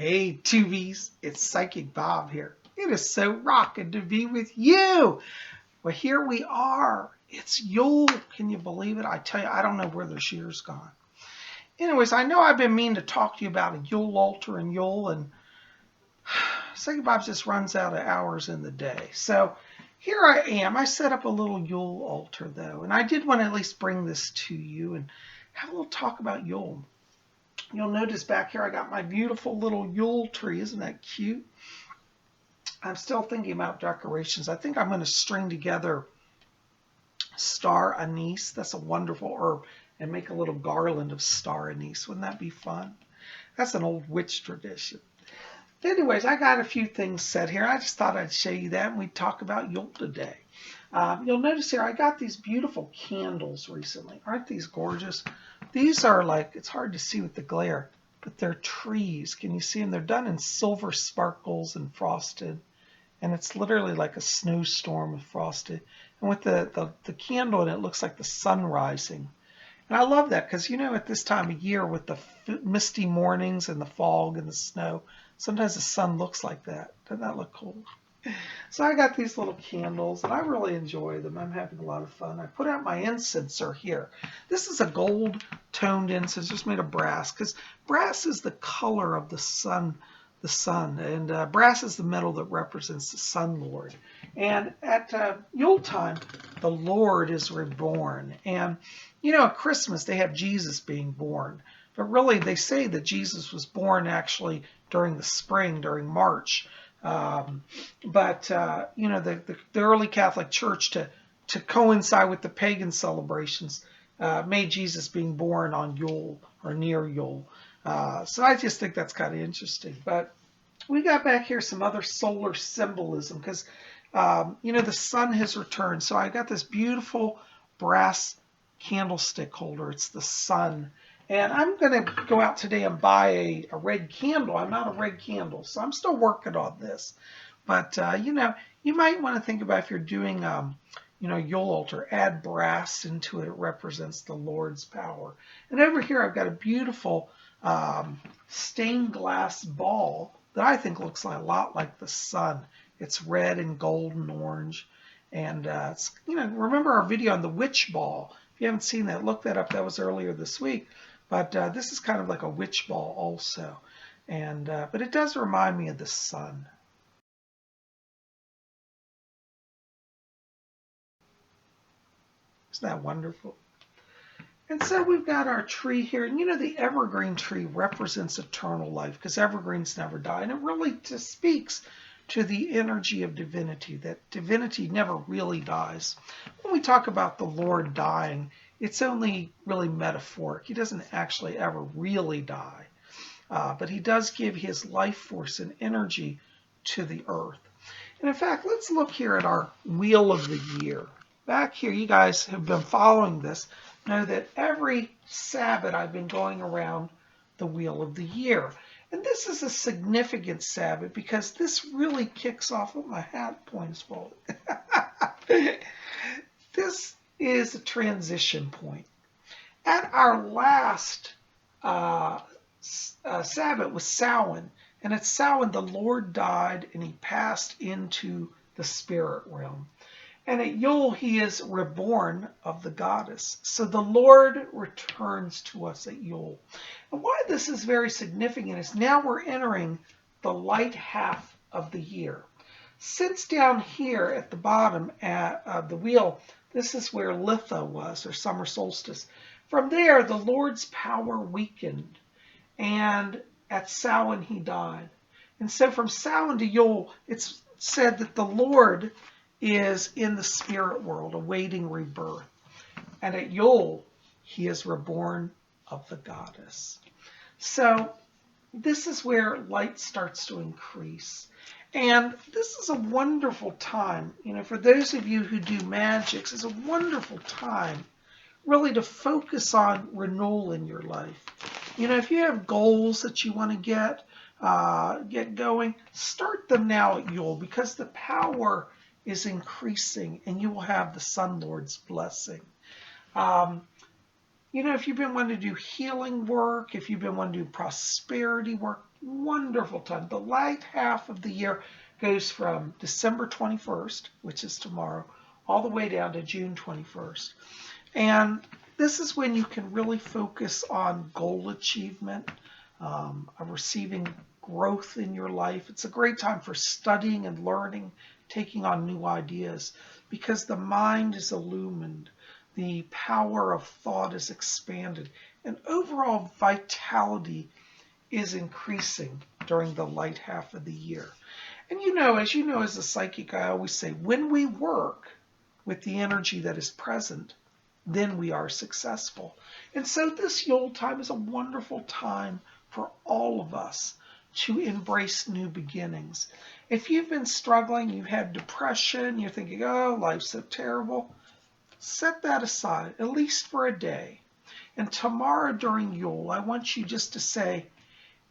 Hey, Tubies, it's Psychic Bob here. It is so rocking to be with you. Well, here we are. It's Yule. Can you believe it? I tell you, I don't know where this year's gone. Anyways, I know I've been meaning to talk to you about a Yule altar and Yule, and Psychic Bob just runs out of hours in the day. So here I am. I set up a little Yule altar, though, and I did want to at least bring this to you and have a little talk about Yule. You'll notice back here I got my beautiful little Yule tree. Isn't that cute? I'm still thinking about decorations. I think I'm going to string together star anise. That's a wonderful herb. And make a little garland of star anise. Wouldn't that be fun? That's an old witch tradition. Anyways, I got a few things set here. I just thought I'd show you that, and we'd talk about Yule today. You'll notice here I got these beautiful candles recently. Aren't these gorgeous? These are like, it's hard to see with the glare, but they're trees. Can you see them? They're done in silver sparkles and frosted. And it's literally like a snowstorm with frosted. And with the candle in it, looks like the sun rising. And I love that because, you know, at this time of year with the misty mornings and the fog and the snow, sometimes the sun looks like that. Doesn't that look cool? So I got these little candles, and I really enjoy them. I'm having a lot of fun. I put out my incenser here. This is a gold-toned incense, just made of brass, because brass is the color of the sun, and brass is the metal that represents the Sun Lord. And at Yule time, the Lord is reborn. And, you know, at Christmas, they have Jesus being born. But really, they say that Jesus was born actually during the spring, during March. You know, the early Catholic Church, to coincide with the pagan celebrations, made Jesus being born on Yule or near Yule. So I just think that's kind of interesting. But we got back here some other solar symbolism because, you know, the sun has returned. So I got this beautiful brass candlestick holder. It's the sun. And I'm going to go out today and buy a red candle. I'm out of red candles, so I'm still working on this. But, you know, you might want to think about if you're doing, you know, Yule altar, add brass into it. It represents the Lord's power. And over here I've got a beautiful stained glass ball that I think looks a lot like the sun. It's red and gold and orange. And, it's, you know, remember our video on the witch ball. If you haven't seen that, look that up. That was earlier this week. But this is kind of like a witch ball also. And but it does remind me of the sun. Isn't that wonderful? And so we've got our tree here. And you know, the evergreen tree represents eternal life because evergreens never die. And it really just speaks to the energy of divinity, that divinity never really dies. When we talk about the Lord dying, it's only really metaphoric. He doesn't actually ever really die. But he does give his life force and energy to the earth. And in fact, let's look here at our Wheel of the Year. Back here, you guys have been following this, know that every Sabbath I've been going around the Wheel of the Year. And this is a significant Sabbath because this really kicks off what my hat points for. This is a transition point. At our last Sabbath was Samhain, and at Samhain the Lord died and he passed into the spirit realm. And at Yule he is reborn of the goddess. So the Lord returns to us at Yule. And why this is very significant is now we're entering the light half of the year. Since down here at the bottom at the wheel, this is where Litha was, or summer solstice. From there, the Lord's power weakened, and at Samhain he died. And so from Samhain to Yule, it's said that the Lord is in the spirit world, awaiting rebirth. And at Yule, he is reborn of the goddess. So this is where light starts to increase. And this is a wonderful time, you know, for those of you who do magics, it's a wonderful time really to focus on renewal in your life. You know, if you have goals that you want to get going, start them now at Yule because the power is increasing and you will have the Sun Lord's blessing. You know, if you've been wanting to do healing work, if you've been wanting to do prosperity work, wonderful time. The light half of the year goes from December 21st, which is tomorrow, all the way down to June 21st. And this is when you can really focus on goal achievement, of receiving growth in your life. It's a great time for studying and learning, taking on new ideas, because the mind is illumined, the power of thought is expanded, and overall vitality is increasing during the light half of the year. And you know, as a psychic, I always say, when we work with the energy that is present, then we are successful. And so this Yule time is a wonderful time for all of us to embrace new beginnings. If you've been struggling, you've had depression, you're thinking, oh, life's so terrible, set that aside, at least for a day. And tomorrow during Yule, I want you just to say,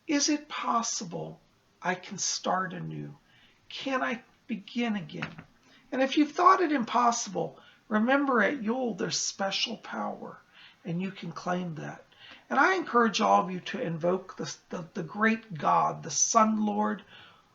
is it possible I can start anew? Can I begin again? And if you've thought it impossible, remember at Yule there's special power, and you can claim that. And I encourage all of you to invoke the great God, the Sun Lord,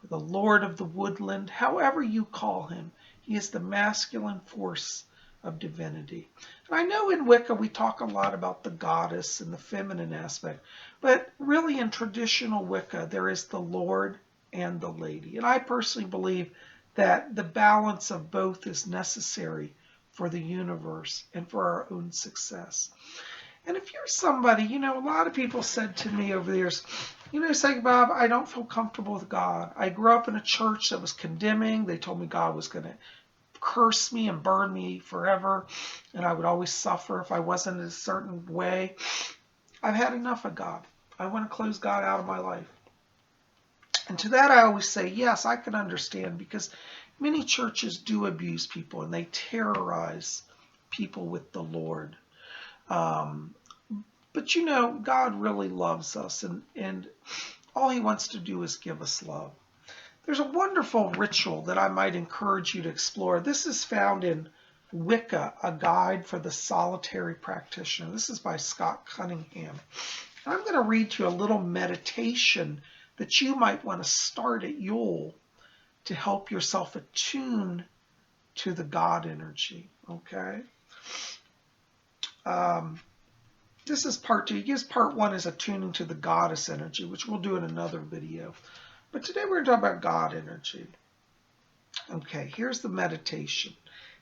the Lord of the woodland, however you call him. He is the masculine force of divinity. And I know in Wicca we talk a lot about the goddess and the feminine aspect, but really in traditional Wicca there is the Lord and the Lady. And I personally believe that the balance of both is necessary for the universe and for our own success. And if you're somebody, you know, a lot of people said to me over the years, you know, say, Bob, I don't feel comfortable with God. I grew up in a church that was condemning. They told me God was going to curse me and burn me forever, and I would always suffer if I wasn't in a certain way. I've had enough of God. I want to close God out of my life. And to that I always say, yes, I can understand, because many churches do abuse people and they terrorize people with the Lord. But you know, God really loves us, and all he wants to do is give us love. There's a wonderful ritual that I might encourage you to explore. This is found in Wicca, A Guide for the Solitary Practitioner. This is by Scott Cunningham. And I'm going to read to you a little meditation that you might want to start at Yule to help yourself attune to the God energy, okay? This is part 2. He gives part 1 is attuning to the goddess energy, which we'll do in another video. But today we're going to talk about God energy. Okay, here's the meditation.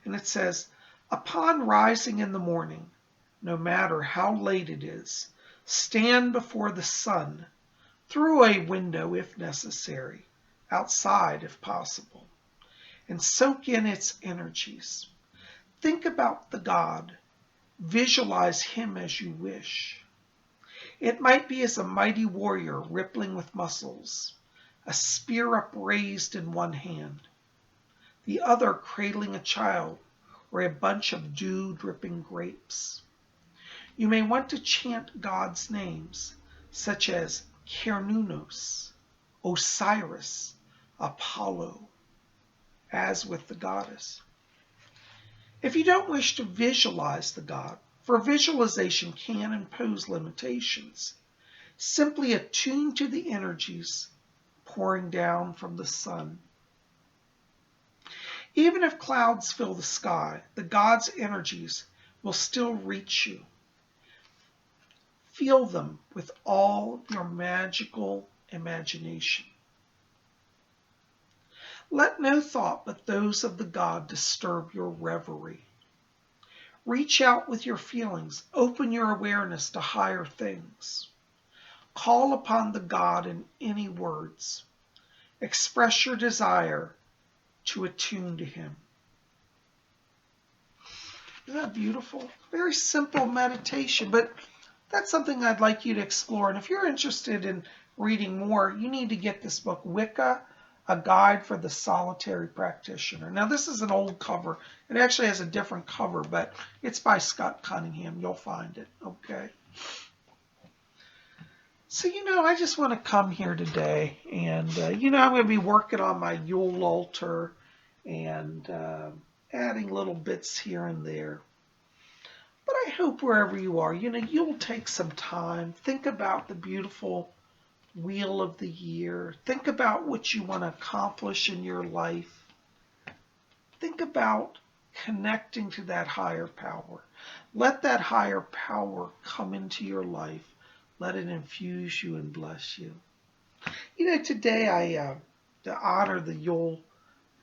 And it says, upon rising in the morning, no matter how late it is, stand before the sun, through a window if necessary, outside if possible, and soak in its energies. Think about the God. Visualize him as you wish. It might be as a mighty warrior rippling with muscles, a spear upraised in one hand, the other cradling a child or a bunch of dew-dripping grapes. You may want to chant God's names, such as Cernunnos, Osiris, Apollo, as with the goddess. If you don't wish to visualize the God, for visualization can impose limitations, simply attune to the energies pouring down from the sun. Even if clouds fill the sky, the God's energies will still reach you. Feel them with all your magical imagination. Let no thought but those of the God disturb your reverie. Reach out with your feelings. Open your awareness to higher things. Call upon the God in any words. Express your desire to attune to him. Isn't that beautiful? Very simple meditation, but that's something I'd like you to explore. And if you're interested in reading more, you need to get this book, Wicca, A Guide for the Solitary Practitioner. Now, this is an old cover. It actually has a different cover, but it's by Scott Cunningham. You'll find it, okay? So, you know, I just want to come here today, and, you know, I'm going to be working on my Yule Altar and adding little bits here and there. But I hope wherever you are, you'll take some time. Think about the beautiful wheel of the year. Think about what you want to accomplish in your life. Think about connecting to that higher power. Let that higher power come into your life. Let it infuse you and bless you. Today to honor the Yule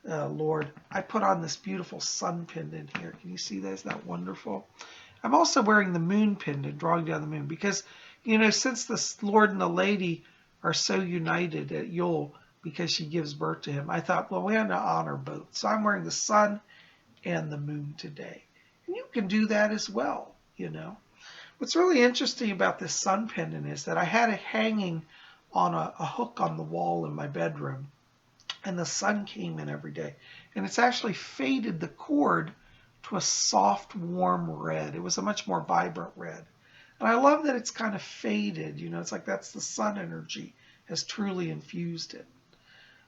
Lord, I put on this beautiful sun pendant here. Can you see that? Isn't that wonderful? I'm also wearing the moon pendant, drawing down the moon, because, since the Lord and the Lady are so united at Yule because she gives birth to him, I thought, well, we have to honor both. So I'm wearing the sun and the moon today. And you can do that as well, What's really interesting about this sun pendant is that I had it hanging on a hook on the wall in my bedroom, and the sun came in every day. And it's actually faded the cord to a soft, warm red. It was a much more vibrant red. And I love that it's kind of faded. It's like that's the sun energy has truly infused it.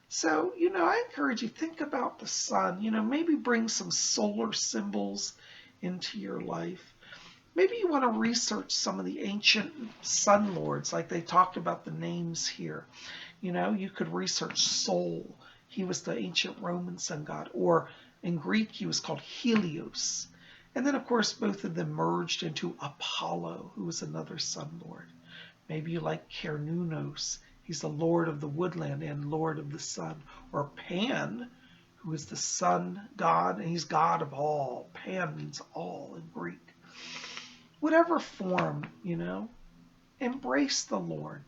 So, I encourage you, think about the sun. Maybe bring some solar symbols into your life. Maybe you want to research some of the ancient sun lords, like they talked about the names here. You could research Sol. He was the ancient Roman sun god. Or in Greek, he was called Helios. And then, of course, both of them merged into Apollo, who was another sun lord. Maybe you like Cernunnos. He's the lord of the woodland and lord of the sun. Or Pan, who is the sun god, and he's god of all. Pan means all in Greek. Whatever form, embrace the Lord.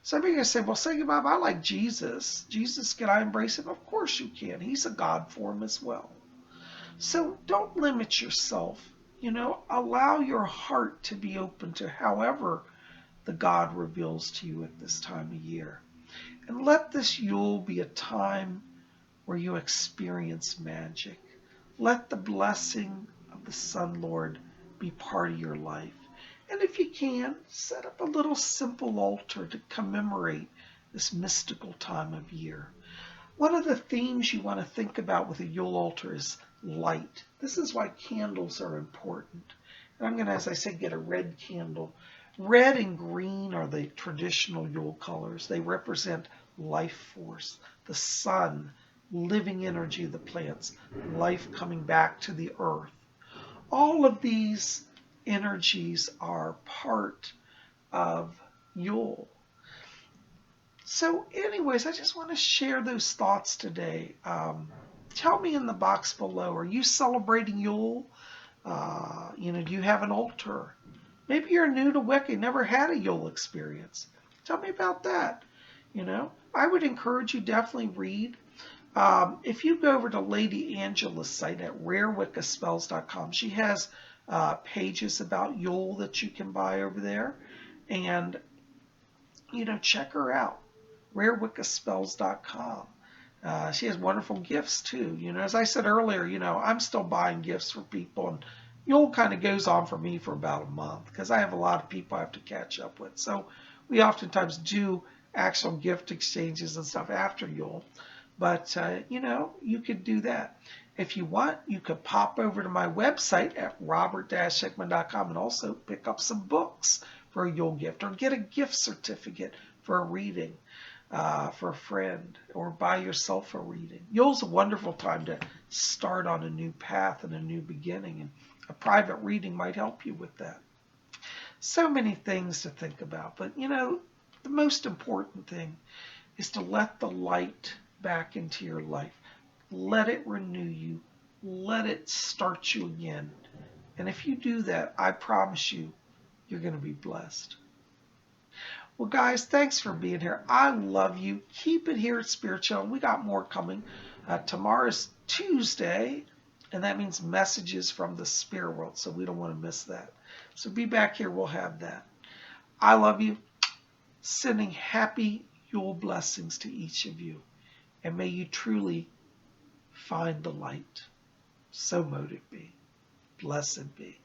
Some of you are going to say, well, say Bob, I like Jesus. Jesus, can I embrace him? Of course you can. He's a God form as well. So don't limit yourself. Allow your heart to be open to however the God reveals to you at this time of year. And let this Yule be a time where you experience magic. Let the blessing of the Sun Lord be part of your life. And if you can, set up a little simple altar to commemorate this mystical time of year. One of the themes you want to think about with a Yule altar is light. This is why candles are important. And I'm going to, as I said, get a red candle. Red and green are the traditional Yule colors. They represent life force, the sun, living energy of the plants, life coming back to the earth. All of these energies are part of Yule. So anyways, I just want to share those thoughts today. Tell me in the box below, are you celebrating Yule? Do you have an altar? Maybe you're new to Wicca, never had a Yule experience. Tell me about that. I would encourage you definitely read. If you go over to Lady Angela's site at rarewiccaspells.com, she has pages about Yule that you can buy over there. And, check her out, rarewiccaspells.com. She has wonderful gifts, too. As I said earlier, I'm still buying gifts for people. And Yule kind of goes on for me for about a month because I have a lot of people I have to catch up with. So we oftentimes do actual gift exchanges and stuff after Yule. But, you could do that. If you want, you could pop over to my website at robert-hickman.com and also pick up some books for a Yule gift or get a gift certificate for a reading for a friend or buy yourself a reading. Yule's a wonderful time to start on a new path and a new beginning, and a private reading might help you with that. So many things to think about, but, the most important thing is to let the light back into your life. Let it renew you. Let it start you again. And if you do that, I promise you, you're going to be blessed. Well, guys, thanks for being here. I love you. Keep it here at Spirit Channel. We got more coming. Tomorrow's Tuesday, and that means messages from the spirit world, so we don't want to miss that. So be back here. We'll have that. I love you. Sending happy Yule blessings to each of you. And may you truly find the light. So mote it be. Blessed be.